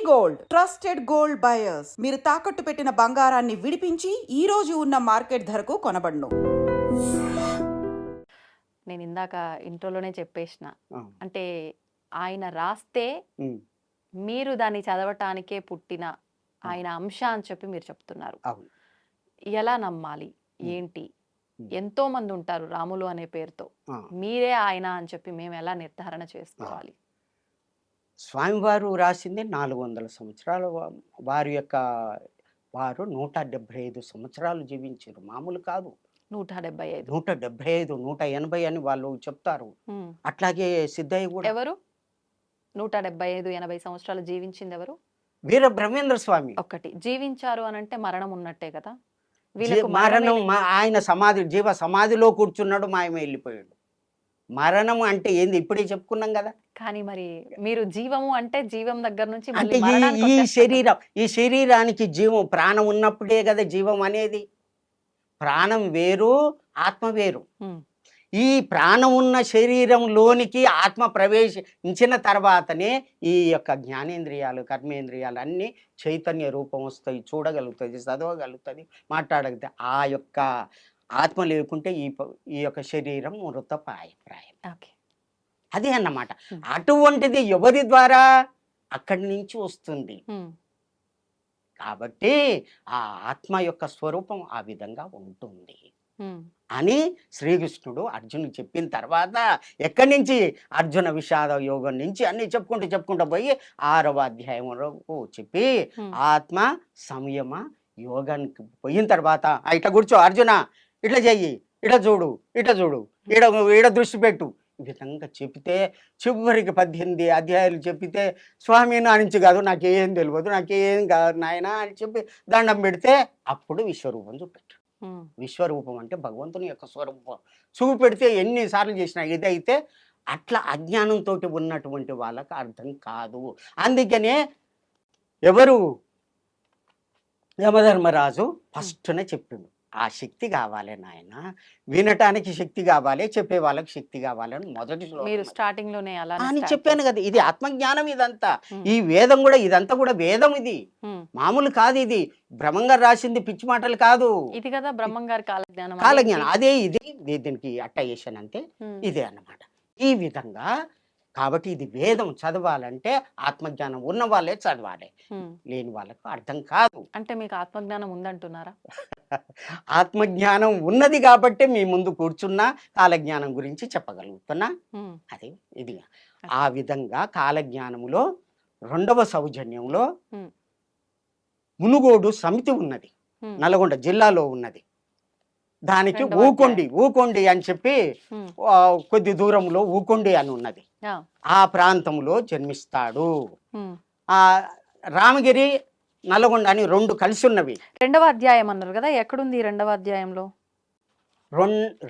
Gold trusted gold buyers మీరు తాకట్టు పెట్టిన బంగారాన్ని విడిపించి ఈ రోజు ఉన్న మార్కెట్ ధరకు కొనబడును. నేను ఇందాక ఇంట్రోలోనే చెప్పేసిన ఆ, అంటే ఆయన రాస్తే ఉమ్, మీరు దాన్ని చదవటానికే పుట్టిన ఆయన అంశ అని చెప్పి మీరు చెప్తున్నారు. అవును. ఎలా నమ్మాలి ఏంటి? ఎంతో మంది ఉంటారు రాములు అనే పేరుతో, ఆ, మీరే ఆయన అని చెప్పి మేము ఎలా నిర్ధారణ చేసుకోవాలి? స్వామివారు రాసింది 400 సంవత్సరాలు. వారి యొక్క వారు 175 సంవత్సరాలు జీవించారు. మామూలు కాదు. 175. 175 180 అని వాళ్ళు చెప్తారు. అట్లాగే సిద్ధయ్య కూడా. ఎవరు 175 80 సంవత్సరాలు జీవించింది ఎవరు? వీర బ్రహ్మేంద్ర స్వామి. ఒక్కటి జీవించారు అని అంటే మరణం ఉన్నట్టే కదా. వీళ్ళకు మరణం ఆయన సమాధి జీవ సమాధిలో కూర్చున్నాడు, మాయమే వెళ్ళిపోయాడు. మరణం అంటే ఏంది ఇప్పుడే చెప్పుకున్నాం కదా. కానీ మరి మీరు జీవము అంటే జీవం దగ్గర నుంచి అంటే మళ్ళీ మరణానికి ఈ వచ్చేస్తారు. ఈ శరీరానికి జీవం ప్రాణం ఉన్నప్పుడే కదా జీవం అనేది. ప్రాణం వేరు, ఆత్మ వేరు. ఉమ్, ఈ ప్రాణం ఉన్న శరీరంలోనికి ఆత్మ ప్రవేశించిన తర్వాతనే ఈ యొక్క జ్ఞానేంద్రియాలు కర్మేంద్రియాలు అన్నీ చైతన్య రూపం వస్తాయి, చూడగలుగుతుంది, చదవగలుగుతుంది, మాట్లాడగలుగుతుంది. ఆ యొక్క ఆత్మ లేకుంటే ఈ యొక్క శరీరం మృతప్రాయం. ఓకే. అదే అన్నమాట. అటువంటిది ఎవరి ద్వారా? అక్కడి నుంచి వస్తుంది. ఉమ్, కాబట్టి ఆ ఆత్మ యొక్క స్వరూపం ఆ విధంగా ఉంటుంది ఉమ్, అని శ్రీకృష్ణుడు అర్జునుడికి చెప్పిన తర్వాత ఎక్కడి నుంచి అర్జున విషాద యోగం నుంచి అన్ని చెప్పుకుంటూ పోయి 6వ అధ్యాయం వరకు చెప్పి ఆత్మ సంయమ యోగానికి పోయిన తర్వాత ఇట్లా కూర్చో అర్జున, ఇట్లా చెయ్యి, ఇట్లా చూడు, ఇట్లా చూడు, ఈడ దృష్టి పెట్టు, ఈ విధంగా చెప్తే చివరికి 18 అధ్యాయాలు చెప్పితే స్వామి నా నుంచి కాదు, నాకేం తెలియదు, నాకేం కాదు నాయన అని చెప్పి దండం పెడితే అప్పుడు విశ్వరూపం చూపెట్టు. ఉమ్, విశ్వరూపం అంటే భగవంతుని యొక్క స్వరూపం చూపెడితే ఎన్నిసార్లు చేసినా ఇదైతే అట్లా అజ్ఞానంతో ఉన్నటువంటి వాళ్ళకి అర్థం కాదు. అందుకనే ఎవరు యమధర్మరాజు ఫస్ట్నే చెప్పిండు, ఆ శక్తి కావాలి నాయన, వినటానికి శక్తి కావాలి, చెప్పే వాళ్ళకి శక్తి కావాలని మొదటి మీరు స్టార్టింగ్ లోనే అలా అని చెప్పాను కదా. ఇది ఆత్మజ్ఞానం ఇదంతా. ఈ వేదం కూడా ఇదంతా కూడా వేదం. ఇది మామూలు కాదు. ఇది బ్రహ్మంగారు రాసింది పిచ్చి మాటలు కాదు. ఇది కదా బ్రహ్మం గారి కాలజ్ఞానం. కాలజ్ఞానం అదే. ఇది దీనికి అట్టయేషన్ అంతే ఇదే అన్నమాట. ఈ విధంగా కాబట్టి ఇది వేదం చదవాలంటే ఆత్మజ్ఞానం ఉన్న వాళ్ళే చదవాలి, లేని వాళ్ళకు అర్థం కాదు. అంటే మీకు ఆత్మజ్ఞానం ఉందంటున్నారా? ఆత్మజ్ఞానం ఉన్నది కాబట్టి మీ ముందు కూర్చున్నా కాలజ్ఞానం గురించి చెప్పగలుగుతున్నా. అది ఇది. ఆ విధంగా కాలజ్ఞానములో 2వ సౌజన్యంలో మునుగోడు సమితి ఉన్నది, నల్గొండ జిల్లాలో ఉన్నది. దానికి ఊకొండి అని చెప్పి కొద్ది దూరంలో ఊకొండి అని ఉన్నది. ఆ ప్రాంతంలో జన్మిస్తాడు. ఆ రామగిరి నల్గొండ అని 2 కలిసి ఉన్నవి. 2వ అధ్యాయం అన్నారు కదా, ఎక్కడుంది 2వ అధ్యాయంలో?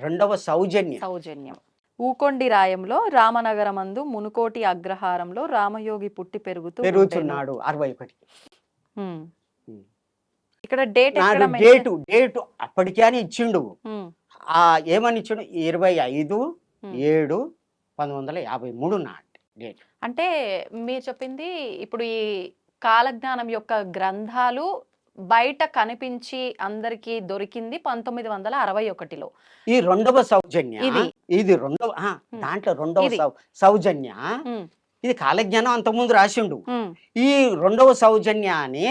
2వ సౌజన్యం. ఊకొండి రాయంలో రామనగరమందు మునుకోటి అగ్రహారంలో రామయోగి పుట్టి పెరుగుతున్నాడు. 61. ఇక్కడ డేట్ డేటు అప్పటికే అని ఇచ్చిండు. ఆ ఏమని ఇచ్చిండు? 25/7/1953 నాటి డేట్. అంటే మీరు చెప్పింది ఇప్పుడు ఈ కాలజ్ఞానం యొక్క గ్రంథాలు బయట కనిపించి అందరికి దొరికింది 1961లో. ఈ 2వ సౌజన్య ఇది దాంట్లో 2వ సౌజన్య ఇది కాలజ్ఞానం అంతకుముందు రాసిండు. ఈ 2వ సౌజన్యాన్ని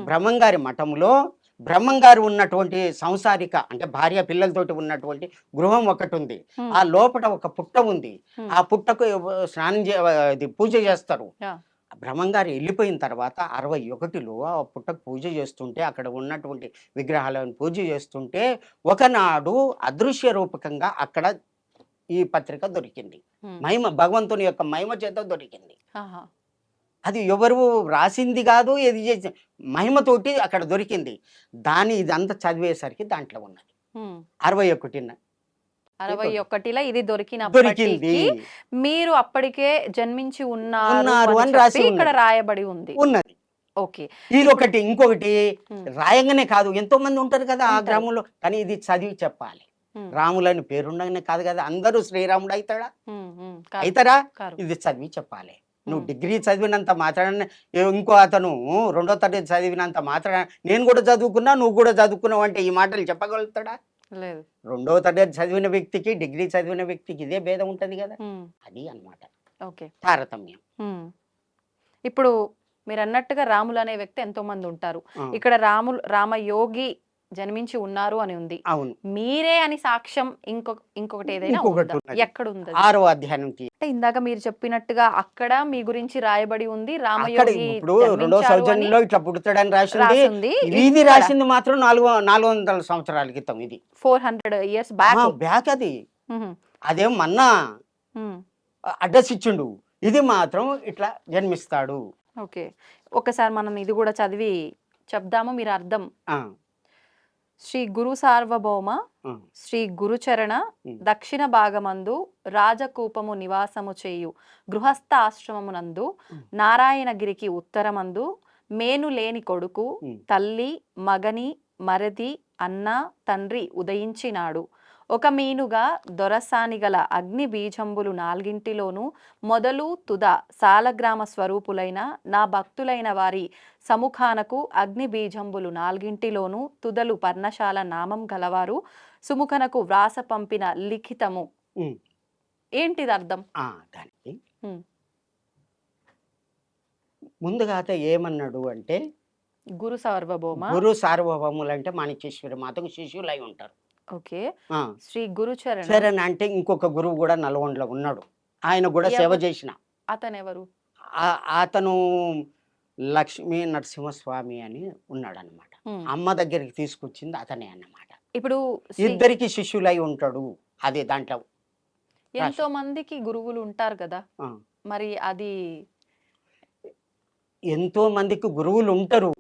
బ్రహ్మంగారి మఠంలో బ్రహ్మంగారు ఉన్నటువంటి సంసారిక అంటే భార్య పిల్లలతోటి ఉన్నటువంటి గృహం ఒకటి ఉంది. ఆ లోపల ఒక పుట్ట ఉంది. ఆ పుట్టకు స్నానం పూజ చేస్తారు. బ్రహ్మంగారు వెళ్ళిపోయిన తర్వాత 61లో ఆ పుట్టకు పూజ చేస్తుంటే అక్కడ ఉన్నటువంటి విగ్రహాలను పూజ చేస్తుంటే ఒకనాడు అదృశ్య రూపకంగా అక్కడ ఈ పత్రిక దొరికింది. మహిమ భగవంతుని యొక్క మహిమ చేత దొరికింది. అది ఎవరు రాసింది కాదు, ఏది చేసి మహిమతోటి అక్కడ దొరికింది. ఇదంతా చదివేసరికి దాంట్లో ఉన్నది 61లో ఇది దొరికింది. మీరు అప్పటికే జన్మించి ఉన్నారు అని రాసి ఇక్కడ రాయబడి ఉన్నది. ఓకే. ఇది ఇంకొకటి రాయంగానే కాదు, ఎంతో మంది ఉంటారు కదా ఆ గ్రామంలో, కానీ ఇది చదివి చెప్పాలి. రాములని పేరుండగానే కాదు కదా అందరూ శ్రీరాముడు అవుతారా? ఇది చదివి చెప్పాలి. నువ్వు డిగ్రీ చదివినంత మాత్రాన ఇంకో అతను 2వ తరగతి చదివినంత మాత్రాన నేను కూడా చదువుకున్నా నువ్వు కూడా చదువుకున్నావు అంటే ఈ మాటలు చెప్పగలుగుతాడా? లేదు. 2వ తరగతి చదివిన వ్యక్తికి డిగ్రీ చదివిన వ్యక్తికి ఇదే భేదం ఉంటది కదా. అది అన్నమాట ఓకే. తారతమ్యం. ఇప్పుడు మీరు అన్నట్టుగా రాములు అనే వ్యక్తి ఎంతో మంది ఉంటారు. ఇక్కడ రామయోగి జన్మించి ఉన్నారు అని ఉంది. అవును. మీరే అని సాక్ష్యం ఇంకొకటి ఏదైనా ఇంకొకటి ఉందా? ఉన్నది. ఎక్కడ ఉంది? 6వ అధ్యాయం అంటే ఇందాక మీరు చెప్పినట్టుగా అక్కడ మీ గురించి రాయబడి ఉంది అక్కడ రామయోగి ఇప్పుడు 2వ సౌజన్యంలో ఇట్లా పుడతాడని రాసింది. రాసింది. ఇది రాసింది మాత్రం 400 సంవత్సరాల క్రితం. ఇది 400 years బ్యాక్. బ్యాక్. అది అదేం మన్నా అడ్రస్ ఇచ్చిండు. ఇది మాత్రం ఇట్లా జన్మిస్తాడు. ఓకే, ఒకసారి మనం ఇది కూడా చదివి చెప్దాము, మీరు అర్థం. శ్రీ గురు సార్వభౌమ శ్రీ గురుచరణ దక్షిణ భాగమందు రాజకూపము నివాసము చేయు గృహస్థ ఆశ్రమమునందు నారాయణగిరికి ఉత్తరమందు మేను లేని కొడుకు తల్లి మగని మరది అన్న తండ్రి ఉదయించినాడు. ఒక మీనుగా దొరసానిగల అగ్ని బీజంబులు 4 మొదలు తుద సాలగ్రామ స్వరూపులైన నా భక్తులైన వారి సముఖానకు అగ్ని బీజంబులు 4 తుదలు పర్ణశాల నామం గలవారు సుముఖనకు వ్రాస పంపిన లిఖితము. ఏంటిది అర్థం? దానికి ముందుగా ఏమన్నాడు అంటే గురు సార్వభౌమ. గురు సార్వభౌములు అంటే మాణిక్యేశ్వరి మాతకు శిష్యులై ఉంటారు. ఓకే. శ్రీ గురుచరణ చరణ్ అంటే ఇంకొక గురువు కూడా నల్గొండలో ఉన్నాడు. ఆయన కూడా సేవ చేసిన. అతను ఎవరు? అతను లక్ష్మీ నరసింహస్వామి అని ఉన్నాడు అన్నమాట. అమ్మ దగ్గరికి తీసుకొచ్చింది అతనే అన్నమాట. ఇప్పుడు ఇద్దరికి శిష్యులై ఉంటాడు. అదే దాంట్లో ఎంతో మందికి గురువులు ఉంటారు కదా, మరి అది ఎంతో మందికి గురువులు ఉంటారు,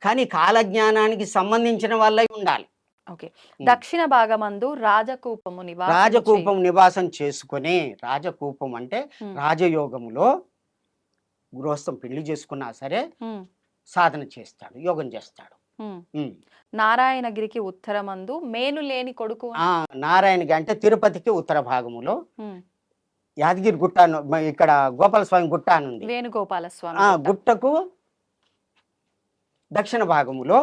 కానీ కాలజ్ఞానానికి సంబంధించిన వాళ్ళై ఉండాలి. ఓకే. దక్షిణ భాగమందు రాజకూపము నివాసం చేసుకుని, రాజకూపం అంటే రాజయోగములో గృహస్థం పెళ్లి చేసుకున్నా సరే సాధన చేస్తాడు, యోగం చేస్తాడు. నారాయణగిరికి ఉత్తరమందు మేను లేని కొడుకు. నారాయణగిరి అంటే తిరుపతికి ఉత్తర భాగములో యాదగిరి గుట్ట ఇక్కడ గోపాలస్వామి గుట్ట అని ఉంది. వేణుగోపాలస్వామి గుట్టకు దక్షిణ భాగములో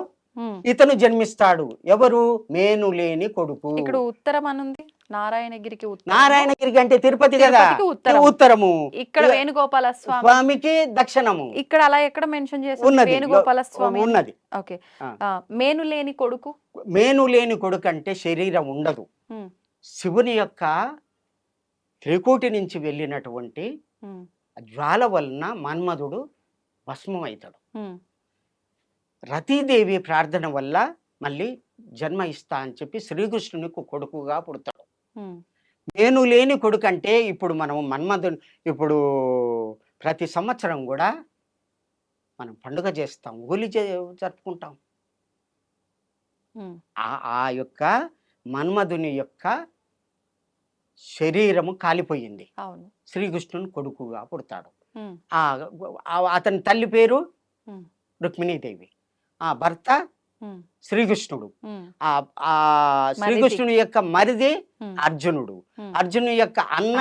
ఇతను జన్మిస్తాడు. ఎవరు? మేను లేని కొడుకు. ఇక్కడ ఉత్తరం అనుంది. నారాయణగిరికి నారాయణగిరికి అంటే తిరుపతి కదా, ఉత్తరము. ఇక్కడ వేణుగోపాల స్వామికి దక్షిణము. ఇక్కడ అలా ఎక్కడ మెన్షన్ చేసి వేణుగోపాల స్వామి ఉన్నది. ఓకే. మేను లేని కొడుకు. మేను లేని కొడుకు అంటే శరీరం ఉండదు. శివుని యొక్క త్రికోటి నుంచి వెళ్ళినటువంటి జ్వాల వలన మన్మధుడు భస్మం అవుతాడు. రతీదేవి ప్రార్థన వల్ల మళ్ళీ జన్మ ఇస్తా అని చెప్పి శ్రీకృష్ణునికి కొడుకుగా పుడతాడు. నేను లేని కొడుకు అంటే ఇప్పుడు మనం మన్మధుడు ఇప్పుడు ప్రతి సంవత్సరం కూడా మనం పండుగ చేస్తాం, హోలీ జరుపుకుంటాం. ఆ యొక్క మన్మధుని యొక్క శరీరము కాలిపోయింది. శ్రీకృష్ణుని కొడుకుగా పుడతాడు. అతని తల్లి పేరు రుక్మిణీదేవి, ఆ భర్త శ్రీకృష్ణుడు. ఆ శ్రీకృష్ణుని యొక్క మరిది అర్జునుడు. అర్జును యొక్క అన్న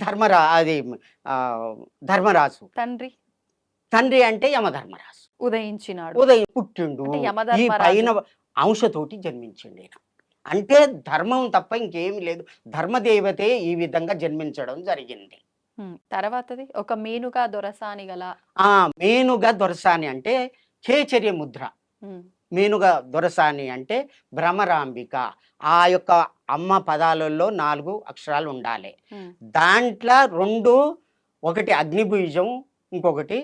ధర్మరాజు. తండ్రి అంటే యమధర్మరాజు. ఉదయం పుట్టిండు. ఈ పైన అంశతోటి జన్మించిండు. అంటే ధర్మం తప్ప ఇంకేమి లేదు. ధర్మదేవతే ఈ విధంగా జన్మించడం జరిగింది. తర్వాతది ఒక మేనుగా దొరసాని గల. మేనుగా దొరసాని అంటే కేచర్య ముద్ర. మేనుగా దొరసాని అంటే భ్రమరాంబిక. ఆ యొక్క అమ్మ పదాలలో 4 అక్షరాలు ఉండాలి. దాంట్లో 2, ఒకటి అగ్ని బీజం, ఇంకొకటి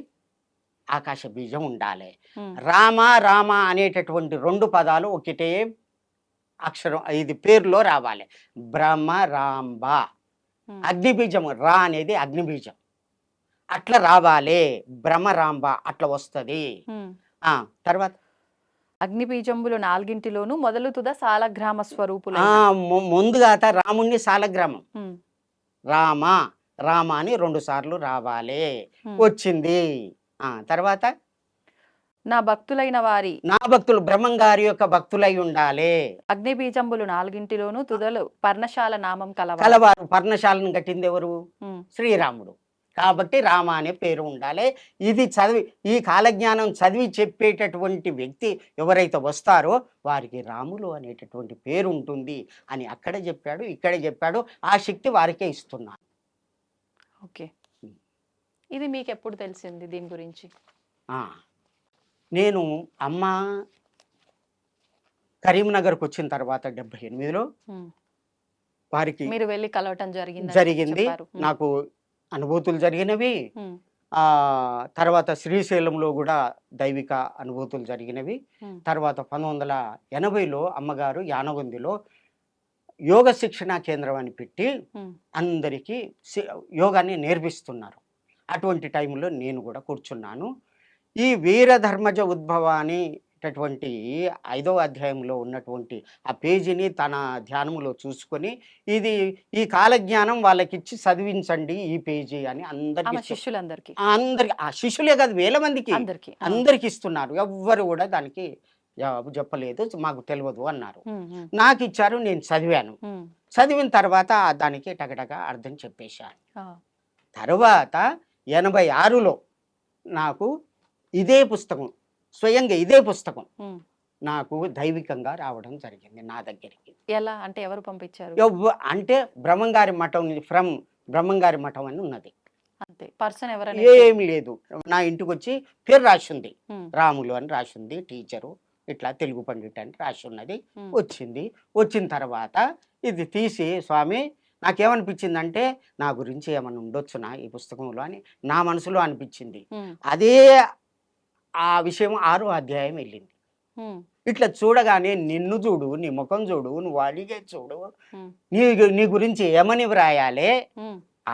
ఆకాశ బీజం ఉండాలి. రామ రామ అనేటటువంటి 2 పదాలు ఒకటే అక్షరం, ఇది పేరులో రావాలి. భ్రమరాంబ అగ్నిబీజం. రా అనేది అగ్నిబీజం, అట్లా రావాలి. భ్రమరాంబ అట్లా వస్తుంది. తర్వాత అగ్నిబీజంబులు 4 మొదలు తుద సాలగ్రామ స్వరూపులు. ముందుగా రాముణ్ణి సాలగ్రామం రామ రామ అని 2 సార్లు రావాలి. వచ్చింది. తర్వాత నా భక్తులైన వారి, నా భక్తులు బ్రహ్మంగారి యొక్క భక్తులై ఉండాలి. అగ్నిబీజంబులు 4 తుదలు పర్ణశాల నామం కలవారు. పర్ణశాలను కట్టింది ఎవరు? శ్రీరాముడు. కాబట్టి రామ అనే పేరు ఉండాలి. ఇది చదివి ఈ కాలజ్ఞానం చదివి చెప్పేటటువంటి వ్యక్తి ఎవరైతే వస్తారో వారికి రాములు అనేటటువంటి పేరు ఉంటుంది అని అక్కడ చెప్పాడు, ఇక్కడే చెప్పాడు. ఆ శక్తి వారికే ఇస్తున్నాను. ఓకే. ఇది మీకు ఎప్పుడు తెలిసింది దీని గురించి? నేను అమ్మ కరీంనగర్కి వచ్చిన తర్వాత 78లో వారికి మీరు వెళ్ళి కలవటం జరిగింది. నాకు అనుభూతులు జరిగినవి. తర్వాత శ్రీశైలంలో కూడా దైవిక అనుభూతులు జరిగినవి. తర్వాత 1980లో అమ్మగారు యానవందిలో యోగ శిక్షణా కేంద్రం అని పెట్టి అందరికీ యోగాన్ని నేర్పిస్తున్నారు. అటువంటి టైంలో నేను కూడా కూర్చున్నాను. ఈ వీరధర్మజ ఉద్భవ అనేటటువంటి 5వ అధ్యాయంలో ఉన్నటువంటి ఆ పేజీని తన ధ్యానములో చూసుకొని ఇది ఈ కాలజ్ఞానం వాళ్ళకిచ్చి చదివించండి ఈ పేజీ అని అందరికి ఆ శిష్యులే కాదు వేల మందికి అందరికి ఇస్తున్నారు. ఎవ్వరు కూడా దానికి జవాబు చెప్పలేదు, మాకు తెలియదు అన్నారు. నాకు ఇచ్చారు, నేను చదివాను. చదివిన తర్వాత దానికి టగటగా అర్థం చెప్పేశాను. తర్వాత 86లో నాకు ఇదే పుస్తకం, స్వయంగా ఇదే పుస్తకం నాకు దైవికంగా రావడం జరిగింది నా దగ్గరికి. ఎలా అంటే ఎవరు పంపించారు? అంటే బ్రహ్మంగారి మఠం, ఫ్రమ్ బ్రహ్మంగారి మఠం అని ఉన్నది. అంతే, పర్సన్ ఎవరైనా ఏమి లేదు. నా ఇంటికి వచ్చి పేరు రాసింది, రాములు అని రాసింది, టీచరు ఇట్లా తెలుగు పండిట్ అని రాసి ఉన్నది. వచ్చింది. వచ్చిన తర్వాత ఇది తీసి స్వామి నాకేమనిపించిందంటే నా గురించి ఏమన్నా ఉండొచ్చునా ఈ పుస్తకంలో అని నా మనసులో అనిపించింది. అదే ఆ విషయం 6వ అధ్యాయం వెళ్ళింది. ఇట్లా చూడగానే నిన్ను చూడు, నీ ముఖం చూడు, నువ్వు అడిగే చూడు, నీ గురించి ఏమని వ్రాయాలే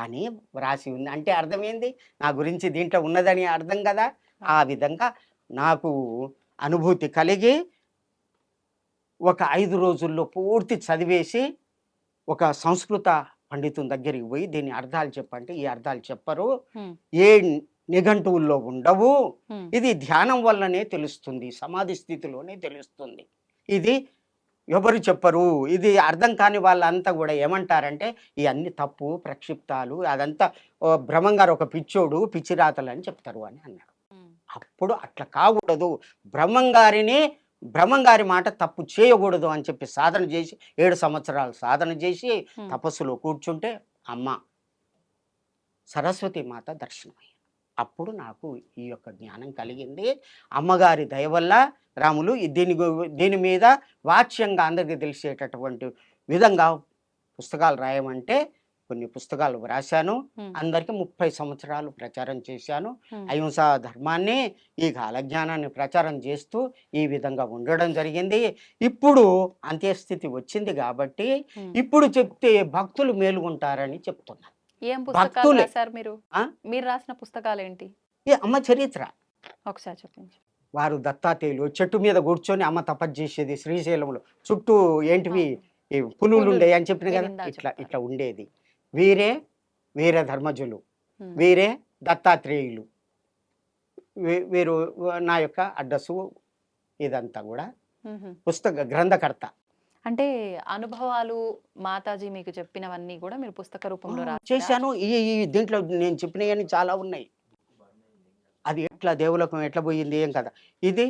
అని వ్రాసి ఉంది. అంటే అర్థమైంది నా గురించి దీంట్లో ఉన్నదని అర్థం కదా. ఆ విధంగా నాకు అనుభూతి కలిగి ఒక 5 రోజుల్లో పూర్తి చదివేసి ఒక సంస్కృత పండితుని దగ్గరికి పోయి దీని అర్థాలు చెప్పంటే ఈ అర్థాలు చెప్పరు, ఏ నిఘంటువుల్లో ఉండవు, ఇది ధ్యానం వల్లనే తెలుస్తుంది, సమాధి స్థితిలోనే తెలుస్తుంది, ఇది ఎవరు చెప్పరు, ఇది అర్థం కాని వాళ్ళంతా కూడా ఏమంటారంటే ఇవన్నీ తప్పు ప్రక్షిప్తాలు, అదంతా బ్రహ్మంగారు ఒక పిచ్చోడు పిచ్చిరాతలు అని చెప్తారు అని అన్నాడు. అప్పుడు అట్లా కాకూడదు, బ్రహ్మంగారి మాట తప్పు చేయకూడదు అని చెప్పి సాధన చేసి 7 సంవత్సరాలు సాధన చేసి తపస్సులో కూర్చుంటే అమ్మ సరస్వతి మాత దర్శనమయ్యారు. అప్పుడు నాకు ఈ యొక్క జ్ఞానం కలిగింది. అమ్మగారి దయ వల్ల రాములు దీని మీద వాచ్యంగా అందరికీ తెలిసేటటువంటి విధంగా పుస్తకాలు రాయమంటే కొన్ని పుస్తకాలు వ్రాశాను. అందరికి 30 సంవత్సరాలు ప్రచారం చేశాను. అహింసా ధర్మాన్ని, ఈ కాలజ్ఞానాన్ని ప్రచారం చేస్తూ ఈ విధంగా ఉండడం జరిగింది. ఇప్పుడు అంత్యస్థితి వచ్చింది కాబట్టి ఇప్పుడు చెప్తే భక్తులు మేలుకుంటారని చెప్తున్నారు. ఏం పుస్తకాలు రాశారు మీరు? మీరు రాసిన పుస్తకాలు ఏంటి? ఈ అమ్మ చరిత్ర ఒకసారి చెప్పండి. వారు దత్తాత్రేయులు చెట్టు మీద కూర్చొని అమ్మ తపస్సు చేసేది శ్రీశైలంలో, చుట్టూ ఏంటివి పులులు ఉండే అని చెప్పిన కదా, ఇట్లా ఉండేది. వీరే ధర్మజులు, వీరే దత్తాత్రేయులు, వీరు నా యొక్క అడ్రస్సు ఇదంతా కూడా పుస్తక గ్రంథకర్త. అంటే అనుభవాలు మాతాజీ మీకు చెప్పినవన్నీ కూడా మీరు పుస్తక రూపంలో చేశాను. ఈ దీంట్లో నేను చెప్పినవన్నీ చాలా ఉన్నాయి. అది ఎట్లా దేవులకం ఎట్లా పోయింది ఏం కదా, ఇది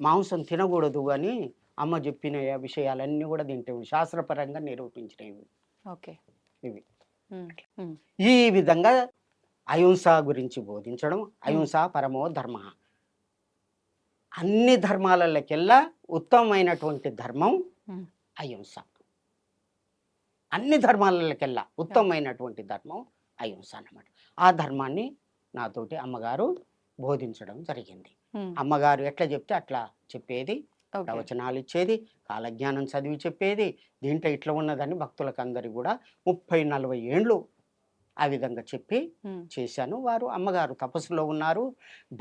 మాంసం తినకూడదు అని అమ్మ చెప్పిన విషయాలన్నీ కూడా దీంట్లో శాస్త్రపరంగా నిరూపించినవి. ఓకే, ఇవి ఈ విధంగా అహింస గురించి బోధించడం. అహింస పరమో ధర్మ, అన్ని ధర్మాలకెల్లా ఉత్తమమైనటువంటి ధర్మం అహింస. అన్ని ధర్మాలకెల్లా ఉత్తమమైనటువంటి ధర్మం అహింస అన్నమాట. ఆ ధర్మాన్ని నాతోటి అమ్మగారు బోధించడం జరిగింది. అమ్మగారు ఎట్లా చెప్తే అట్లా చెప్పేది, ప్రవచనాలు ఇచ్చేది, కాలజ్ఞానం చదివి చెప్పేది. దీంట్లో ఇట్లా ఉన్నదని భక్తులకు అందరికి కూడా 30-40 ఏండ్లు ఆ విధంగా చెప్పి చేశాను. వారు అమ్మగారు తపస్సులో ఉన్నారు.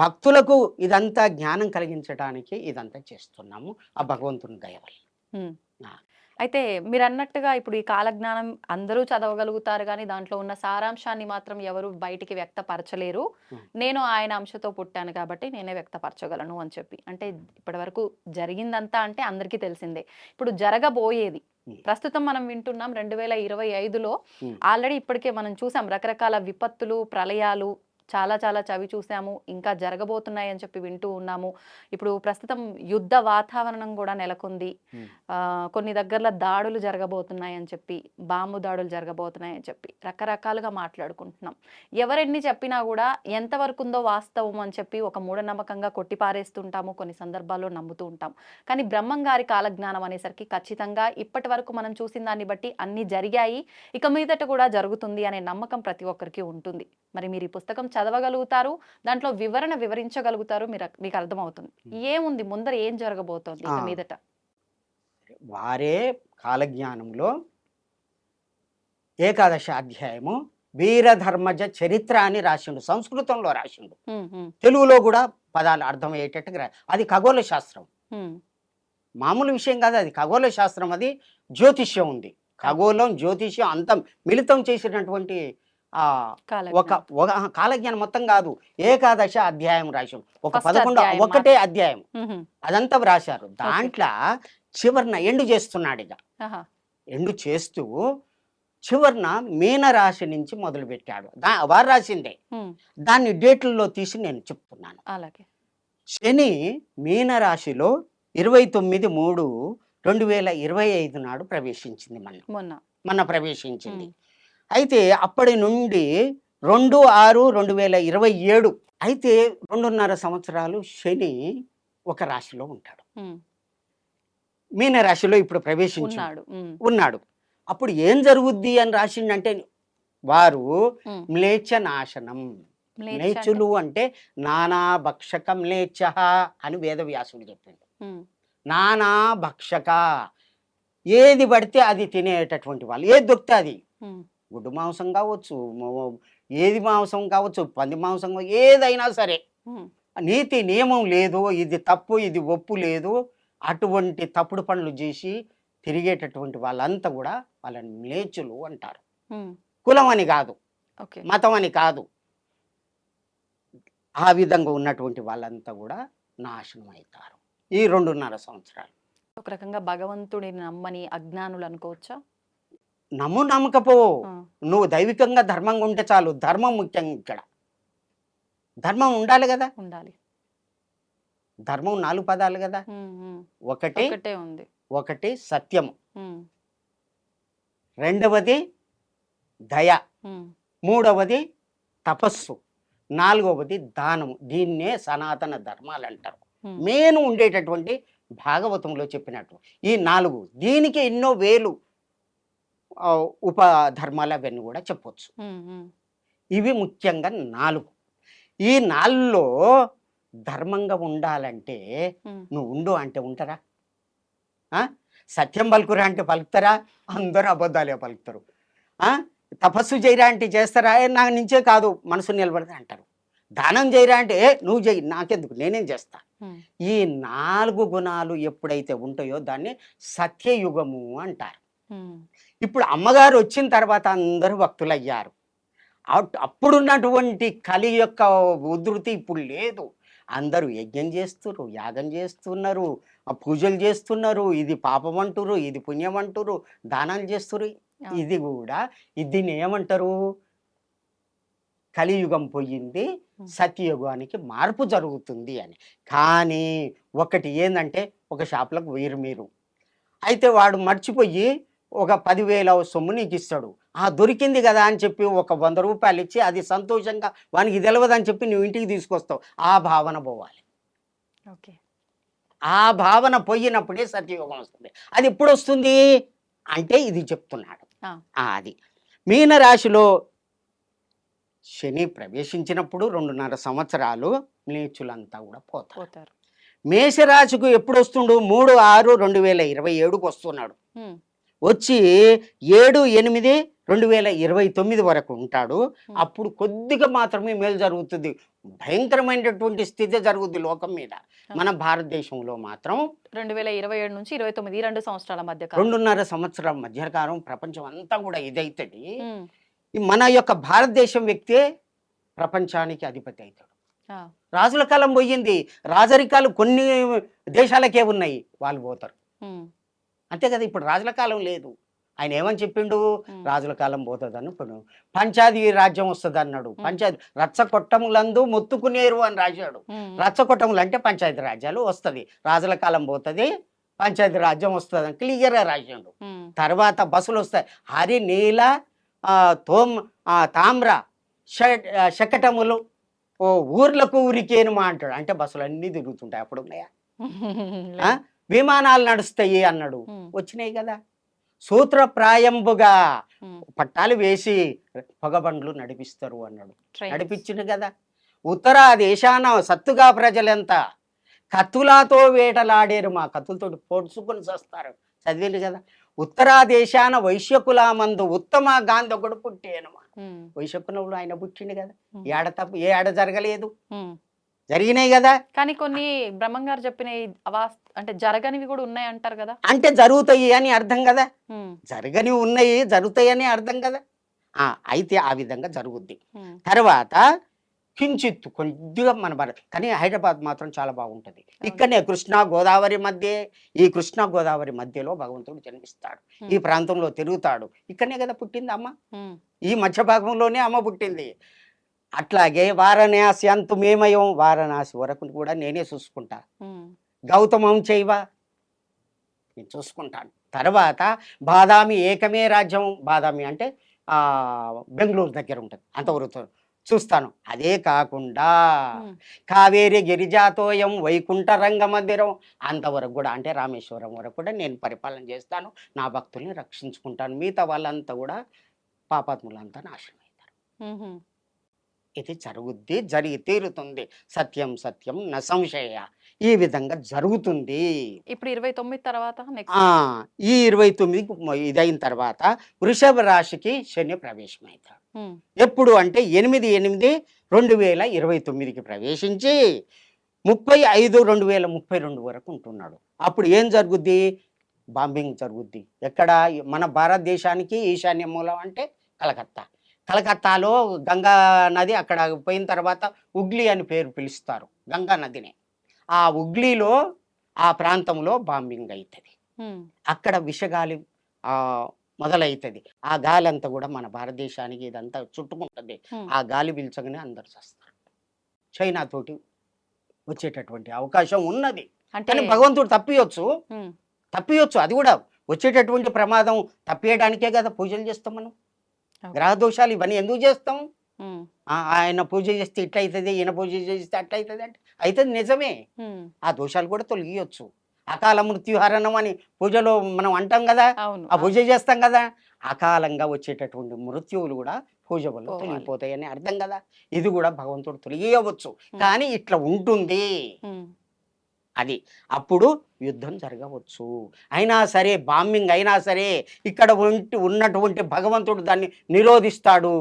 భక్తులకు ఇదంతా జ్ఞానం కలిగించడానికి ఇదంతా చేస్తున్నాము ఆ భగవంతుని దయ వల్ల. అయితే మీరు అన్నట్టుగా ఇప్పుడు ఈ కాలజ్ఞానం అందరూ చదవగలుగుతారు కానీ దాంట్లో ఉన్న సారాంశాన్ని మాత్రం ఎవరు బయటికి వ్యక్తపరచలేరు. నేను ఆయన అంశతో పుట్టాను కాబట్టి నేనే వ్యక్తపరచగలను అని చెప్పి, అంటే ఇప్పటి వరకు జరిగిందంతా అంటే అందరికీ తెలిసిందే. ఇప్పుడు జరగబోయేది ప్రస్తుతం మనం వింటున్నాం 2025లో ఉమ్. ఆల్రెడీ ఇప్పటికే మనం చూసాం రకరకాల విపత్తులు, ప్రళయాలు చాలా చాలా చవి చూసాము. ఇంకా జరగబోతున్నాయి అని చెప్పి వింటూ ఉన్నాము. ఇప్పుడు ప్రస్తుతం యుద్ధ వాతావరణం కూడా నెలకొంది. ఉమ్. కొన్ని దగ్గరలో దాడులు జరగబోతున్నాయి అని చెప్పి, బాంబు దాడులు జరగబోతున్నాయి అని చెప్పి రకరకాలుగా మాట్లాడుకుంటున్నాం. ఎవరెన్ని చెప్పినా కూడా ఎంతవరకు ఉందో వాస్తవం అని చెప్పి ఒక మూఢనమ్మకంగా కొట్టిపారేస్తుంటాము. కొన్ని సందర్భాల్లో నమ్ముతూ ఉంటాం. కానీ బ్రహ్మం గారి కాలజ్ఞానం అనేసరికి ఖచ్చితంగా ఇప్పటి వరకు మనం చూసిన దాన్ని బట్టి అన్ని జరిగాయి, ఇక మీదట కూడా జరుగుతుంది అనే నమ్మకం ప్రతి ఒక్కరికి ఉంటుంది. మరి మీరు ఈ పుస్తకం చదవగలుగుతారు, దాంట్లో వివరించగలుగుతారు, మీకు అర్థమవుతుంది ఏముంది ముందర ఏం జరగబోతోంది ఇక ఆ. మీదట. వారే కాలజ్ఞానంలో ఏకాదశ అధ్యాయము వీరధర్మజ చరిత్ర అని రాసిండు. సంస్కృతంలో రాసిండు, ఉమ్, ఉమ్, తెలుగులో కూడా పదాలు అర్థమయ్యేటట్టుగా అది ఖగోళ శాస్త్రం, ఉమ్, మామూలు విషయం కాదు. అది ఖగోళ శాస్త్రం, అది జ్యోతిష్యం ఉంది. ఖగోళం జ్యోతిష్యం అంతా మిళితం చేసినటువంటి ఆ ఒక కాలజ్ఞానం. ఒక కాలజ్ఞానం మొత్తం కాదు, ఏకాదశ అధ్యాయం రాశాడు. ఒక First 11 అధ్యాయం ఒకటే అధ్యాయం ఉహుం, అదంతా రాశారు. దాంట్లో చివరిన ఎండు చేస్తున్నాడు. ఇక ఆహా, ఎండు చేస్తూ చివరిన మీనరాశి నుంచి మొదలు పెట్టాడు. వారు రాసిందే, ఉమ్, దాన్ని డేట్లలో తీసి నేను చెప్తున్నాను. అలాగే. శని మీనరాశిలో 29/3/2025 నాడు ప్రవేశించింది. మొన్న ప్రవేశించింది. అయితే అప్పటి నుండి 2/6/2027, అయితే 2.5 సంవత్సరాలు శని ఒక రాశిలో ఉంటాడు. ఉమ్, మీనరాశిలో ఇప్పుడు ప్రవేశించి ఉన్నాడు. ఉమ్, ఉన్నాడు. అప్పుడు ఏం జరుగుద్ది అని రాసిండంటే, వారు ఉమ్, మ్లేచ్ఛ నాశనం. మ్లేచ్ఛ మ్లేచ్చులు అంటే నానా భక్షక మ్లేచ్ఛ అని వేదవ్యాసుడు చెప్పిండు. ఉమ్, నానా భక్షక, ఏది పడితే అది తినేటటువంటి వాళ్ళు, ఏది దొరికితే అది, ఉమ్, గుడ్డు మాంసం కావచ్చు, ఏది మాంసం కావచ్చు, పంది మాంసం ఏదైనా సరే, ఉమ్, నీతి నియమం లేదు, ఇది తప్పు ఇది ఒప్పు లేదు, అటువంటి తప్పుడు పనులు చేసి తిరిగేటటువంటి వాళ్ళంతా కూడా వాళ్ళని మ్లేచ్చులు అంటారు. ఉమ్, కులం అని కాదు, ఓకే. మతం అని కాదు, ఆ విధంగా ఉన్నటువంటి వాళ్ళంతా కూడా నాశనం అవుతారు ఈ 2.5 సంవత్సరాలు. ఒక రకంగా భగవంతుడిని నమ్మని అజ్ఞానులు అనుకోవచ్చా? నమ్మకపో, ఆ, నువ్వు దైవికంగా ధర్మంగా ఉంటే చాలు. ధర్మం ముఖ్యం ఇక్కడ, ధర్మం ఉండాలి కదా. ఉండాలి. ధర్మం 4 పదాలు కదా. ఉమ్, ఉమ్, ఒకటి ఒకటే ఉంది. సత్యము, ఉమ్, రెండవది దయ, ఉమ్, మూడవది తపస్సు, నాలుగవది దానము. దీన్నే సనాతన ధర్మాలు అంటారు. ఉమ్, మేను ఉండేటటువంటి భాగవతంలో చెప్పినట్టు ఈ 4, దీనికి ఎన్నో వేలు ఉపధర్మాలు అవన్నీ కూడా చెప్పొచ్చు. ఉమ్, ఉమ్, ఇవి ముఖ్యంగా 4. ఈ 4లో ధర్మంగా ఉండాలంటే ఉమ్, నువ్వు ఉండు అంటే ఉంటారా? సత్యం పలుకురా అంటే పలుకుతారా? అందరూ అబద్ధాలే పలుకుతారు. తపస్సు చేయరా అంటే చేస్తారా? నా నుంచే కాదు మనసు నిలబడతా అంటారు. దానం చేయరా అంటే నువ్వు చేయి, నాకెందుకు, నేనేం చేస్తా. ఉమ్, ఈ 4 గుణాలు ఎప్పుడైతే ఉంటాయో దాన్ని సత్యయుగము అంటారు. ఉమ్, ఇప్పుడు అమ్మగారు వచ్చిన తర్వాత అందరూ భక్తులయ్యారు. అప్పుడున్నటువంటి కలి యొక్క ఉధృతి ఇప్పుడు లేదు. అందరూ యజ్ఞం చేస్తున్నారు, యాగం చేస్తున్నారు, పూజలు చేస్తున్నారు. ఇది పాపం అంటురు, ఇది పుణ్యం అంటురు, దానాలు చేస్తున్నారు. ఇది కూడా దీన్ని ఏమంటారు? కలియుగం పోయింది, సత్యయుగానికి మార్పు జరుగుతుంది అని. కానీ ఒకటి ఏంటంటే, ఒక షాప్లకు వేరు మీరు అయితే వాడు మర్చిపోయి ఒక 10,000 సొమ్ము నీకు ఇస్తాడు. దొరికింది కదా అని చెప్పి ఒక 100 రూపాయలు ఇచ్చి అది సంతోషంగా వానికి తెలియదని చెప్పి నువ్వు ఇంటికి తీసుకొస్తావు. ఆ భావన పోవాలి. ఓకే. ఆ భావన పోయినప్పుడే సత్యయోగం వస్తుంది. అది ఎప్పుడు వస్తుంది అంటే ఇది చెప్తున్నాడు. అది మీనరాశిలో శని ప్రవేశించినప్పుడు 2.5 సంవత్సరాలు మ్లేచ్చులంతా కూడా పోతారు. మేషరాశికు ఎప్పుడు వస్తుండు? 3/6/2027కు వస్తున్నాడు. వచ్చి 7/8/2029 వరకు ఉంటాడు. అప్పుడు కొద్దిగా మాత్రమే మేలు జరుగుతుంది. భయంకరమైనటువంటి స్థితి జరుగుతుంది లోకం మీద. మన భారతదేశంలో మాత్రం 2027 నుంచి 29 2 సంవత్సరాల మధ్య 2.5 సంవత్సరాల మధ్యకాలం ప్రపంచం అంతా కూడా ఇదైతుంది. మన యొక్క భారతదేశం వ్యక్తే ప్రపంచానికి అధిపతి అవుతాడు. రాజుల కాలం పోయింది. రాజరికాలు కొన్ని దేశాలకే ఉన్నాయి, వాళ్ళు పోతారు. అంతే కదా. ఇప్పుడు రాజుల కాలం లేదు. ఆయన ఏమని చెప్పిండు, ఉమ్, రాజుల కాలం పోతుంది ఇప్పుడు పంచాయతీ రాజ్యం వస్తుంది అన్నాడు. పంచాయతీ రచ్చకొట్టములందు మొత్తుకునేరు అని రాశాడు. ఉమ్, రచ్చకొట్టములు అంటే పంచాయతీ రాజ్యాలు వస్తుంది, రాజుల కాలం పోతుంది, పంచాయతీ రాజ్యం వస్తుంది అని క్లియర్గా రాశాడు. ఉమ్, తర్వాత బస్సులు వస్తాయి, హరి నీల తామ్ర శకటములు ఓ ఊర్లకు ఊరికేనుమా అంటాడు. అంటే బస్సులు అన్నీ తిరుగుతుంటాయి. అప్పుడు ఉన్నాయా? ఆ? విమానాలు నడుస్తాయి అన్నాడు. ఉమ్, వచ్చినాయి కదా. సూత్రప్రాయంబుగా ఉమ్, పట్టాలు వేసి పొగబండ్లు నడిపిస్తారు అన్నాడు. trains. నడిపించింది కదా. ఉత్తర దేశాన సత్తుగా ప్రజలంతా కత్తులతో వేటలాడేరు, మా కత్తులతో పొడుచుకొని చేస్తారు. చదివింది కదా. ఉత్తరా దేశాన వైశ్యకులామందు ఉత్తమ గాంధకుడు పుట్టేను. ఉమ్, వైశ్యకులవుడు ఆయన పుట్టిండు కదా. ఉమ్, ఏడ తప్పు ఏ ఆడ జరగలేదు, ఉమ్. జరిగినాయి కదా. కానీ కొన్ని బ్రహ్మంగారు చెప్పిన అంటే జరగనివి కూడా ఉన్నాయి అంటారు కదా. అంటే జరుగుతాయి అని అర్థం కదా. ఉమ్, జరగని ఉన్నాయి జరుగుతాయి అని అర్థం కదా. అయితే ఆ విధంగా జరుగుద్ది. ఉమ్, తర్వాత కించిత్తు కొద్దిగా మన భారత్, కానీ హైదరాబాద్ మాత్రం చాలా బాగుంటుంది. ఇక్కడనే కృష్ణా గోదావరి మధ్య, ఈ కృష్ణా గోదావరి మధ్యలో భగవంతుడు జన్మిస్తాడు. ఈ ప్రాంతంలో తిరుగుతాడు. ఇక్కడనే కదా పుట్టింది అమ్మ. ఉమ్, ఈ మధ్య భాగంలోనే అమ్మ పుట్టింది. అట్లాగే వారణాసి అంతు మేమయం, వారణాసి వరకు కూడా నేనే చూసుకుంటా. ఉమ్, గౌతమం చేయవా, నేను చూసుకుంటాను. తర్వాత బాదామి ఏకమే రాజ్యం, బాదామి అంటే బెంగళూరు దగ్గర ఉంటుంది, అంతవరకు చూస్తాను. అదే కాకుండా ఉమ్, కావేరి గిరిజాతోయం వైకుంఠ రంగ మందిరం అంతవరకు కూడా, అంటే రామేశ్వరం వరకు కూడా నేను పరిపాలన చేస్తాను. నా భక్తుల్ని రక్షించుకుంటాను. మిగతా వాళ్ళంతా కూడా పాపాత్ములంతా నాశనం అవుతారు. ఉమ్, ఇది జరుగుద్ది, జరిగి తీరుతుంది. సత్యం సత్యం న సంశయ. ఈ విధంగా జరుగుతుంది. ఇప్పుడు 29 తర్వాత నెక్స్ట్. ఈ 29 ఇదైన తర్వాత వృషభ రాశికి శని ప్రవేశమవుతాడు. ఎప్పుడు అంటే 8/8/2029కి ప్రవేశించి 30/5/2032 వరకు ఉంటున్నాడు. అప్పుడు ఏం జరుగుద్ది? బాంబింగ్ జరుగుద్ది. ఎక్కడ? మన భారతదేశానికి ఈశాన్య మూలం అంటే కలకత్తా. కలకత్తాలో గంగా నది, అక్కడ పోయిన తర్వాత ఉగ్లీ అని పేరు పిలుస్తారు గంగా నదిని. ఆ ఉగ్లీలో ఆ ప్రాంతంలో బాంబింగ్ అవుతుంది. అక్కడ విషగాలి మొదలవుతుంది. ఆ గాలి అంతా కూడా మన భారతదేశానికి ఇదంతా చుట్టుకుంటుంది. ఆ గాలి పీల్చగానే అందరు చేస్తారు. చైనా తోటి వచ్చేటటువంటి అవకాశం ఉన్నది. అంటే భగవంతుడు తప్పియొచ్చు. అది కూడా వచ్చేటటువంటి ప్రమాదం తప్పియడానికే కదా పూజలు చేస్తాం మనం. గ్రహ దోషాలు ఇవన్నీ ఎందుకు చేస్తాం? ఆయన పూజ చేస్తే ఇట్లా అవుతుంది, ఈయన పూజ చేస్తే అట్లా అవుతుంది అంటే అవుతుంది, నిజమే. ఆ దోషాలు కూడా తొలగియొచ్చు. అకాల మృత్యుహరణం అని పూజలో మనం అంటాం కదా, ఆ పూజ చేస్తాం కదా. అకాలంగా వచ్చేటటువంటి మృత్యువులు కూడా పూజ వల్ల తొలగిపోతాయని అర్థం కదా. ఇది కూడా భగవంతుడు తొలగియవచ్చు, కానీ ఇట్లా ఉంటుంది అది. అప్పుడు యుద్ధం జరగవచ్చు. అయినా సరే, బాంబింగ్ అయినా సరే, ఇక్కడ ఉన్నటువంటి భగవంతుడు దాన్ని నిరోధిస్తాడు.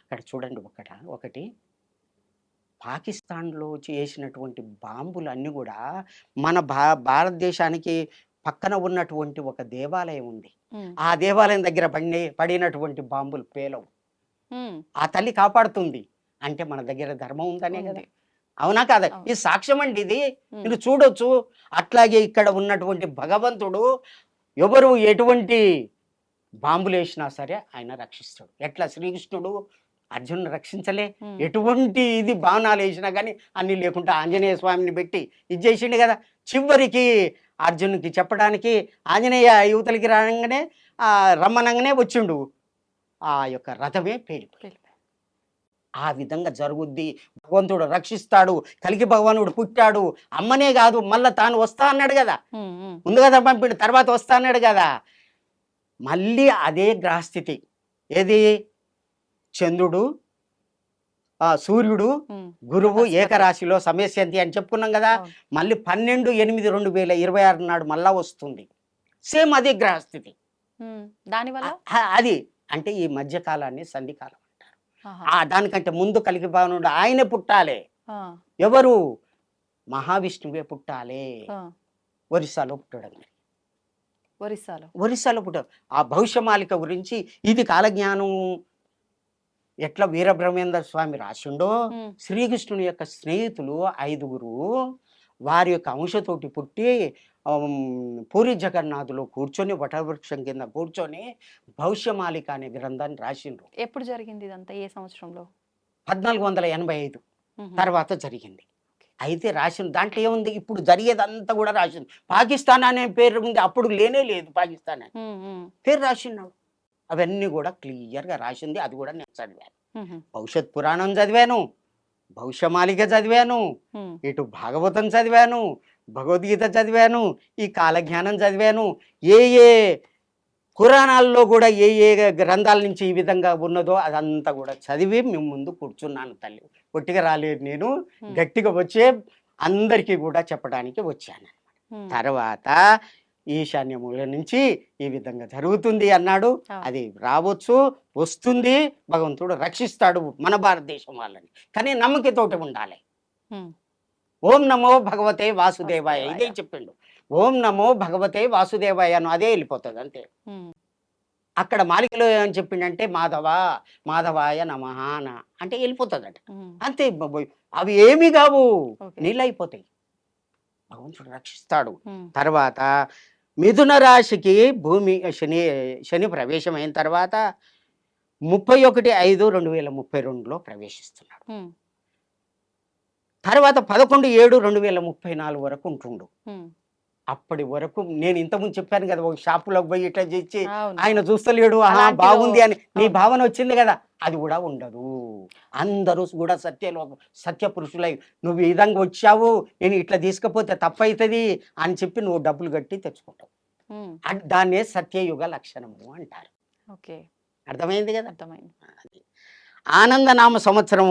అక్కడ చూడండి, ఒకటి పాకిస్తాన్లో చేసినటువంటి బాంబులు అన్నీ కూడా మన భారతదేశానికి పక్కన ఉన్నటువంటి ఒక దేవాలయం ఉంది. ఆ దేవాలయం దగ్గర పడినటువంటి బాంబులు పేలవు. ఆ తల్లి కాపాడుతుంది. అంటే మన దగ్గర ధర్మం ఉందనే కదా. అవునా కాదా? ఈ సాక్ష్యం అండి ఇది, మీరు చూడొచ్చు. అట్లాగే ఇక్కడ ఉన్నటువంటి భగవంతుడు ఎవరు ఎటువంటి బాంబులు వేసినా సరే ఆయన రక్షిస్తాడు. ఎట్లా శ్రీకృష్ణుడు అర్జునుడు రక్షించలే, ఎటువంటి ఇది బాణాలు వేసినా కానీ అన్ని లేకుండా ఆంజనేయ స్వామిని పెట్టి ఇది చేసిండు కదా. చివరికి అర్జునుడికి చెప్పడానికి ఆంజనేయ యువతలకి రాగానే రమ్మనంగానే వచ్చిండు. ఆ యొక్క రథమే పేలిపోయి. ఆ విధంగా జరుగుద్ది. భగవంతుడు రక్షిస్తాడు. కలికి భగవానుడు పుట్టాడు. అమ్మనే కాదు, మళ్ళా తాను వస్తా అన్నాడు కదా. ముందు కదా పంపిడు, తర్వాత వస్తా అన్నాడు కదా. మళ్ళీ అదే గ్రహస్థితి. ఏది? చంద్రుడు, సూర్యుడు, గురువు ఏకరాశిలో సమస్యంతి అని చెప్పుకున్నాం కదా. మళ్ళీ 12/8/2026 నాడు మళ్ళా వస్తుంది. సేమ్ అదే గ్రహస్థితి. దానివల్ల అది అంటే ఈ మధ్యకాలాన్ని సంధికాలం అంటారు. దానికంటే ముందు కలికి భగవానుడు ఆయనే పుట్టాలి. ఎవరు? మహావిష్ణువే పుట్టాలి. ఒరిస్సాలో పుట్టడం. ఒరిస్సాలో పుట్టాడు. ఆ భవిష్యమాలిక గురించి ఇది కాలజ్ఞానం ఎట్లా వీరబ్రహ్మేంద్ర స్వామి రాసిండో. శ్రీకృష్ణుని యొక్క స్నేహితులు 5గురు వారి యొక్క అంశతోటి పుట్టి పూరి జగన్నాథులో కూర్చొని వటవృక్షం కింద కూర్చొని భవిష్యమాలిక అనే గ్రంథాన్ని రాసిండ్రు. ఎప్పుడు జరిగింది ఇదంతా? ఏ సంవత్సరంలో? 1485 మ్మ్. తర్వాత జరిగింది. అయితే రాసిన దాంట్లో ఏముంది, ఇప్పుడు జరిగేదంతా కూడా రాసింది. పాకిస్తాన్ అనే పేరు ఉంది, అప్పుడు లేనే లేదు పాకిస్తాన్ అని మ్మ్. మ్మ్. పేరు రాసినాడు. అవన్నీ కూడా క్లియర్గా రాసింది. అది కూడా నేను చదివాను. మ్మ్. భవిష్యత్ పురాణం చదివాను, భవిష్యమాలిక చదివాను, మ్మ్. ఇటు భాగవతం చదివాను, భగవద్గీత చదివాను, ఈ కాలజ్ఞానం చదివాను. ఏ ఏ పురాణాల్లో కూడా ఏ ఏ గ్రంథాల నుంచి ఈ విధంగా ఉన్నదో అదంతా కూడా చదివి మేము ముందు కూర్చున్నాను తల్లి. ఒట్టిగా రాలేదు నేను, మ్మ్. గట్టిగా వచ్చే అందరికీ కూడా చెప్పడానికి వచ్చాను. మ్మ్. తర్వాత ఈశాన్య మూల నుంచి ఈ విధంగా జరుగుతుంది అన్నాడు. ఆ. అది రావచ్చు, వస్తుంది, భగవంతుడు రక్షిస్తాడు మన భారతదేశం వాళ్ళని. కానీ నమ్మకతోటి ఉండాలి. మ్మ్. ఓం నమో భగవతే వాసుదేవాయ వాసుదేవాయ. ఇదే చెప్పిండు. ఓం నమో భగవతే వాసుదేవాయ అని అదే వెళ్ళిపోతుంది అంతే. మ్మ్. అక్కడ మాలికలో ఏమని చెప్పిండంటే మాధవాయ నమః అంటే వెళ్ళిపోతుందట మ్మ్. అంతే. అవి ఏమీ కావు, ఓకే. నీళ్ళు అయిపోతాయి. భగవంతుడు రక్షిస్తాడు. మ్మ్. తర్వాత మిథున రాశికి శని ప్రవేశం అయిన తర్వాత 31/5/2032లో ప్రవేశిస్తున్నాడు. మ్మ్. తర్వాత 11/7/2034 వరకు ఉంటుండు. మ్మ్. అప్పటి వరకు నేను ఇంతకుముందు చెప్పాను కదా, ఒక షాపులోకి పోయి ఇట్లా చేసి అవును. ఆయన చూస్తలేడు, ఆహా అలాంటిలో- బాగుంది అని నీ అవును. భావన వచ్చింది కదా, అది కూడా ఉండదు. అందరూ కూడా సత్య పురుషులై నువ్వు ఈ విధంగా వచ్చావు, నేను ఇట్లా తీసుకపోతే తప్పవుతుంది అని చెప్పి నువ్వు డబ్బులు కట్టి తెచ్చుకుంటావు. మ్మ్. దాన్నే సత్యయుగ లక్షణము అంటారు. ఓకే, అర్థమైంది కదా. అర్థమైంది. అది ఆనందనామ సంవత్సరం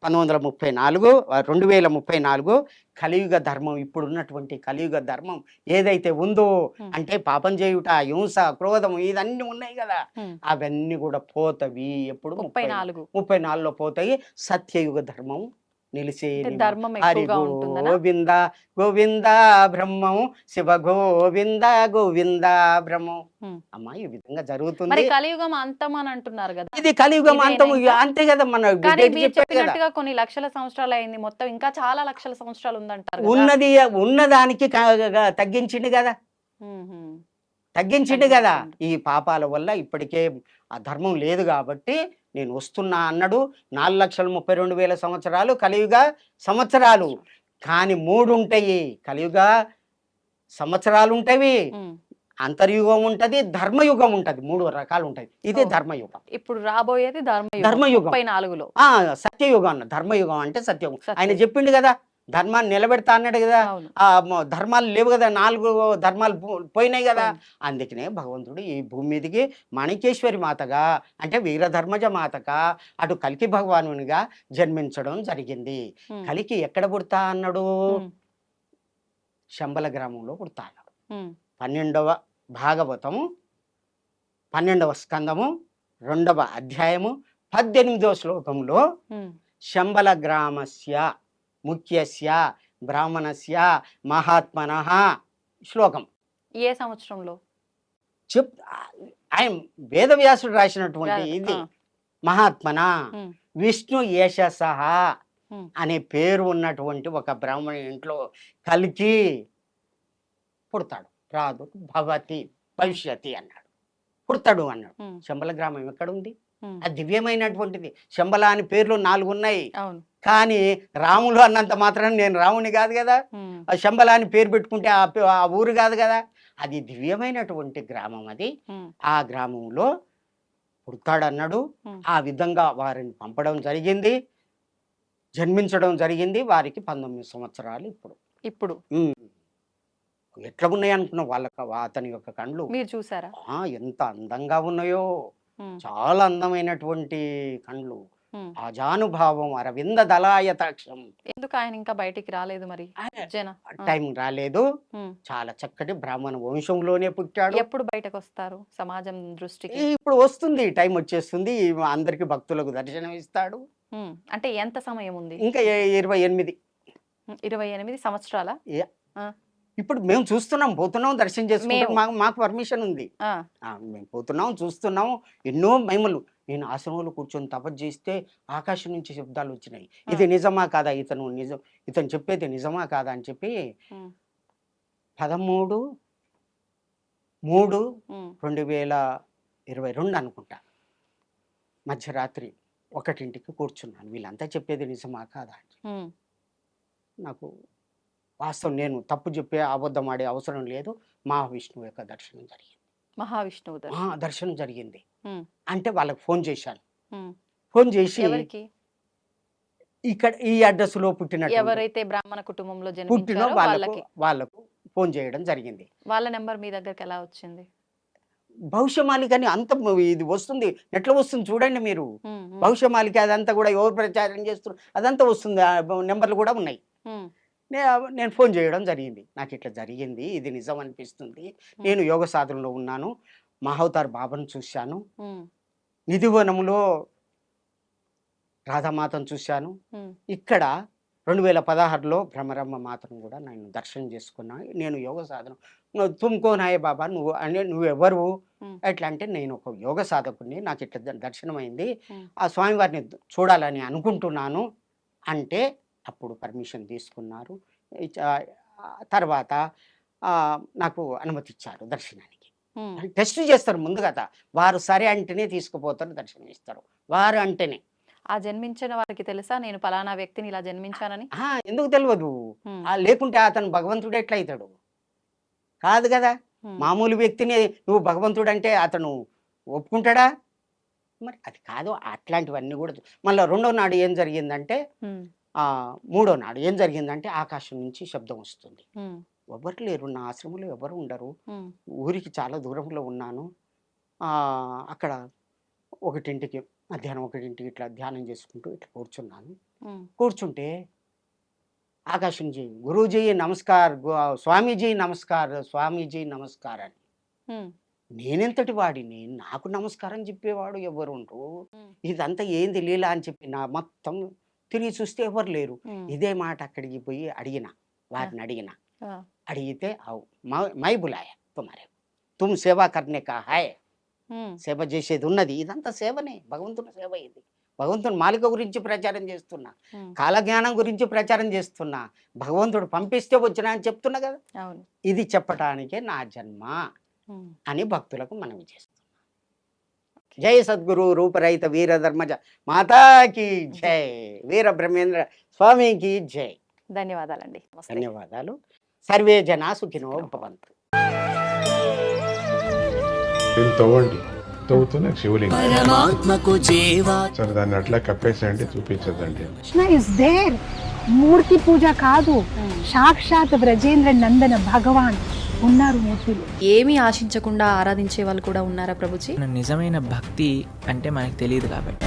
2034 కలియుగ ధర్మం, ఇప్పుడున్నటువంటి కలియుగ ధర్మం ఏదైతే ఉందో మ్మ్. అంటే పాపం చేయుట, హింస, క్రోధం ఇదన్నీ ఉన్నాయి కదా, మ్మ్. అవన్నీ కూడా పోతవి. ఎప్పుడు 34. 34లో పోతాయి. సత్యయుగ ధర్మం నిలిసే అంటే ధర్మం హరి ఎక్కువగా ఉంటుందనా? గోవింద గోవింద బ్రహ్మం శివ గోవింద గోవింద బ్రహ్మం. మ్మ్. అమ్మా ఈ విధంగా మరి జరుగుతుంది. కలియుగం అంతం అని అంటున్నారు కదా, ఇది కలియుగం ఇదేనా అంతం ఇంకా? అంతే కదా. మన కానీ డేట్ మీరు చెప్పాడు కదా, చెప్పినట్టుగా కొన్ని లక్షల సంవత్సరాలు అయింది, మొత్తం ఇంకా చాలా లక్షల సంవత్సరాలు ఉందంటారు కదా. ఉన్నదానికి తగ్గించిండు కదా, మ్మ్. తగ్గించిండు కదా. తగ్గించిండు. ఈ పాపాల వల్ల ఇప్పటికే ఆ ధర్మం లేదు కాబట్టి నేను వస్తున్నా అన్నాడు. 4,32,000 సంవత్సరాలు కలియుగ సంవత్సరాలు. కానీ 3 ఉంటాయి కలియుగ సంవత్సరాలు ఉంటాయి, మ్మ్. అంతర్యుగం ఉంటది, ధర్మయుగం ఉంటది. 3 రకాలు ఉంటాయి. ఇది ఓ. ధర్మయుగం. ఇప్పుడు రాబోయేది ధర్మయుగం. ధర్మయుగం. 34లో సత్యయుగం అన్న. ధర్మయుగం అంటే సత్యయుగం. ఆయన సత్యయుగం. చెప్పిండు కదా, ధర్మాన్ని నిలబెడతా అన్నాడు కదా. అవును. ధర్మాలు లేవు కదా, 4 ధర్మాలు పోయినాయి కదా. పోయినాయి. అందుకనే భగవంతుడు ఈ భూమి మీదకి మాణికేశ్వరి మాతగా అంటే వీరధర్మజ మాతగా అటు కలికి భగవానునిగా జన్మించడం జరిగింది. మ్మ్. కలికి ఎక్కడ పుడతా అన్నాడు? మ్మ్. శంబల గ్రామంలో పుడతా అన్నాడు. మ్మ్. 12వ భాగవతము 12వ స్కందము 2వ అధ్యాయము 18వ శ్లోకంలో మ్మ్. శంబల గ్రామస్య ముఖ్యస్య బ్రాహ్మణస్య మహాత్మనః శ్లోకం ఏ సంవత్సరంలో? చెప్ ఆయన వేదవ్యాసుడు రాసినటువంటి వేద- ఇది. ఆ. మహాత్మన మ్మ్. విష్ణు యశసః మ్మ్. అనే పేరు ఉన్నటువంటి ఒక బ్రాహ్మణ ఇంట్లో కలికి పుడతాడు. రాదు భవతి భవిష్యతి అన్నాడు, పుడతాడు అన్నాడు. మ్మ్. శంబల గ్రామం ఎక్కడ ఉంది? మ్మ్. అది దివ్యమైనటువంటిది. శంబల అని పేర్లు 4 ఉన్నాయి. అవును. కానీ రాములు అన్నంత మాత్రం నేను రాముని కాదు కదా. మ్మ్. ఆ శంబల అని పేరు పెట్టుకుంటే ఆ ఊరు కాదు కదా. అది దివ్యమైనటువంటి గ్రామం. అది మ్మ్. ఆ గ్రామంలో పుడతాడన్నాడు. మ్మ్. ఆ విధంగా వారిని పంపడం జరిగింది, జన్మించడం జరిగింది. వారికి 19 సంవత్సరాలు ఇప్పుడు. ఇప్పుడు ఉమ్. ఎట్లా ఉన్నాయి అనుకున్న వాళ్ళకి అతని యొక్క కండ్లు మీరు చూసారా? ఎంత అందంగా ఉన్నాయో, మ్మ్. చాలా అందమైనటువంటి కండ్లు. మ్మ్. అజానుభావం అరవింద దళాయతాక్షం. ఎందుకు ఆయన ఇంకా బయటికి రాలేదు మరి? జన టైం రాలేదు. మ్మ్. చాలా చక్కటి బ్రాహ్మణ వంశంలోనే పుట్టాడు. ఎప్పుడు బయటకు వస్తారు సమాజం దృష్టికి? ఇప్పుడు వస్తుంది, టైం వచ్చేస్తుంది. అందరికి భక్తులకు దర్శనం ఇస్తాడు. మ్మ్. అంటే ఎంత సమయం ఉంది? ఇంకా 28 28 సంవత్సరాల? ఇప్పుడు మేము చూస్తున్నాం, పోతున్నాం, దర్శనం చేసుకుంటాం, మాకు పర్మిషన్ ఉంది. ఆ, మేము పోతున్నాం, చూస్తున్నాం, ఎన్నో మహిమలు. నేను ఆశ్రమంలో కూర్చొని తపస్సు చేస్తే ఆకాశం నుంచి శబ్దాలు వచ్చినాయి. ఇది నిజమా కాదా, ఇతను చెప్పేది నిజమా కాదా అని చెప్పి ఉమ్, 13/3/2022 అనుకుంటా మధ్యరాత్రి 1ంటికి కూర్చున్నాను. వీళ్ళంతా చెప్పేది నిజమా కాదా అని. ఉమ్, నాకు వాస్తవం, నేను తప్పు చెప్పే అబద్ధం ఆడే అవసరం లేదు. మహావిష్ణువు యొక్క దర్శనం జరిగింది. మహావిష్ణువు దర్శనం జరిగింది ఉమ్, అంటే వాళ్ళకి ఫోన్ చేశాను. ఉమ్. ఫోన్ చేసి ఎవరికి? ఇక్కడ ఈ అడ్రస్ లో పుట్టిన ఎవరైతే బ్రాహ్మణ కుటుంబంలో పుట్టిన జన్మించారో వాళ్ళకు ఫోన్ చేయడం జరిగింది. వాళ్ళ నెంబర్ మీ దగ్గరికి ఎలా వచ్చింది? భవిష్యమాలిక అని అంత ఇది వస్తుంది, నెట్లో వస్తుంది చూడండి మీరు. ఉమ్, ఉమ్, భవిష్యమాలిక అదంతా కూడా ఎవరు ప్రచారం చేస్తున్నారు అదంతా వస్తుంది, నెంబర్లు కూడా ఉన్నాయి. ఉమ్, నేను ఫోన్ చేయడం జరిగింది. నాకు ఇట్లా జరిగింది, ఇది నిజం అనిపిస్తుంది, నేను యోగ సాధనలో ఉన్నాను, మహావతార్ బాబాను చూశాను, ఉమ్, నిధివనంలో రాధామాతను చూశాను, ఉమ్, ఇక్కడ 2016లో భ్రమరమ్మ మాతను కూడా నేను దర్శనం చేసుకున్నాను. నేను యోగ సాధన తుమ్కోనాయే బాబా, నువ్వెవరు ఉమ్, ఎట్లా అంటే, నేను ఒక యోగ సాధకుడిని, నాకు ఇట్లా దర్శనం అయింది, ఉమ్. ఆ స్వామివారిని చూడాలని అనుకుంటున్నాను అంటే అప్పుడు పర్మిషన్ తీసుకున్నారు. తర్వాత నాకు అనుమతి ఇచ్చారు దర్శనానికి. ఉమ్, టెస్ట్ చేస్తారు ముందు కదా, వారు సరే అంటేనే తీసుకుపోతారు, దర్శనం ఇస్తారు, వారు అంటేనే. ఆ జన్మించిన వారికి తెలుసా నేను పలానా వ్యక్తిని ఇలా జన్మించానని? ఎందుకు తెలియదు? ఉమ్, లేకుంటే అతను భగవంతుడు ఎట్లా అవుతాడు? కాదు కదా. ఉమ్, మామూలు వ్యక్తిని నువ్వు భగవంతుడు అంటే అతను ఒప్పుకుంటాడా? మరి అది కాదు. అట్లాంటివన్నీ కూడా మళ్ళీ 2వ నాడు ఏం జరిగిందంటే, ఉమ్, 3వ నాడు ఏం జరిగిందంటే, ఆకాశం నుంచి శబ్దం వస్తుంది. ఉమ్, ఎవరు లేరు, నా ఆశ్రమంలో ఎవరు ఉండరు, ఉమ్, ఊరికి చాలా దూరంలో ఉన్నాను. అక్కడ 1ంటికి మధ్యాహ్నం 1ంటికి ఇట్లా ధ్యానం చేసుకుంటూ ఇట్లా కూర్చున్నాను. ఉమ్, కూర్చుంటే ఆకాశం జీ, గురూజీ నమస్కార్, స్వామీజీ నమస్కార్, స్వామీజీ నమస్కార్ అని. ఉమ్, నేనెంతటి వాడిని, నాకు నమస్కారం చెప్పేవాడు ఎవరు ఉండరు, ఉమ్, ఇదంతా ఏంది లీలా అని చెప్పి నా మొత్తం తిరిగి చూస్తే ఎవరు లేరు. ఉమ్, ఇదే మాట అక్కడికి పోయి వారిని అడిగిన. ఆ, అడిగితే మై బులాయా తుమారే, తుమ్ సేవా కర్నే కా హాయ్, ఉమ్, సేవ చేసేది ఉన్నది, ఇదంతా సేవనే, భగవంతుని సేవ ఇది. భగవంతుని మాలిక గురించి ప్రచారం చేస్తున్నా, ఉమ్, కాలజ్ఞానం గురించి ప్రచారం చేస్తున్నా, భగవంతుడు పంపిస్తే వచ్చినా అని చెప్తున్నా కదా. అవును. ఇది చెప్పటానికే నా జన్మ ఉమ్, అని భక్తులకు మనవి చేస్తున్నా. జై సద్గురు రూపరహిత వీర ధర్మజ మాతాకి జై, వీర బ్రహ్మేంద్ర స్వామికి జై. ధన్యవాదాలండి. నమస్తే. ధన్యవాదాలు. సర్వే జనా సుఖినో భవంతు. దీన్ని తవ్వండి, తవ్వుతూనే శివలింగం. పరమాత్మకు జీవా సరే దాన్ని అట్లా కప్పేసేయండి, చూపించదండి. Krishna is there. మూర్తి పూజ కాదు, సాక్షాత్ బ్రజేంద్ర నందన భగవాన్ ఉన్నారు మూర్తిలో. ఏమీ ఆశించకుండా ఆరాధించే వాళ్ళు కూడా ఉన్నారా ప్రభుజీ? నిజమైన భక్తి అంటే మనకు తెలియదు కాబట్టి